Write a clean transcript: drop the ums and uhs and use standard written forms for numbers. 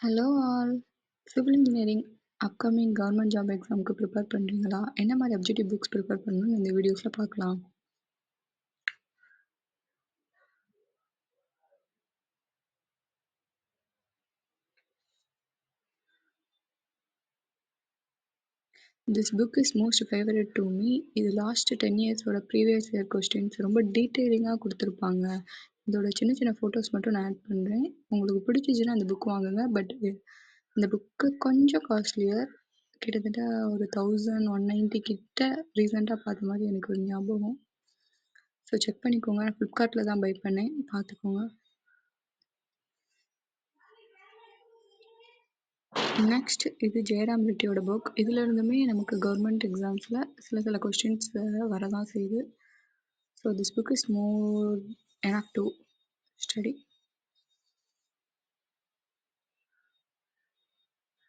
Hello all! Civil engineering upcoming government job எக்ஸாம்க்கு prepare பண்றீங்களா? என்ன மாரி அப்ஜெக்டிவ் புக்ஸ் ப்ரிப்பேர் பண்ணணும்னு இந்த வீடியோஸ்ல பார்க்கலாம். This book is most favourite to me. இது லாஸ்ட் 10 இயர்ஸோட ப்ரீவியஸ் இயர் கொஸ்டின்ஸ் ரொம்ப டீட்டெயிலிங்கா குடுத்துருப்பாங்க. இதோட சின்ன சின்ன ஃபோட்டோஸ் மட்டும் நான் ஆட் பண்றேன். உங்களுக்கு பிடிச்சிச்சுன்னா அந்த புக் வாங்குங்க. பட் இந்த புக்கு கொஞ்சம் காஸ்ட்லியர். கிட்டத்தட்ட ஒரு 1190 கிட்ட ரீசென்ட்டா பார்த்த மாரி எனக்கு ஒரு ஞாபகம். ஸோ செக் பண்ணிக்கோங்க. நான் ஃப்ளிப்கார்ட்ல தான் பை பண்ணேன். பார்த்துக்கோங்க. நெக்ஸ்ட் இது ஜெயராம் ரெட்டியோட புக். இதுல இருந்துமே நமக்கு கவர்மெண்ட் எக்ஸாம்ஸ்ல சில கொஸ்டின்ஸ் வரதான் செய்யுது. So this book is more enough to study.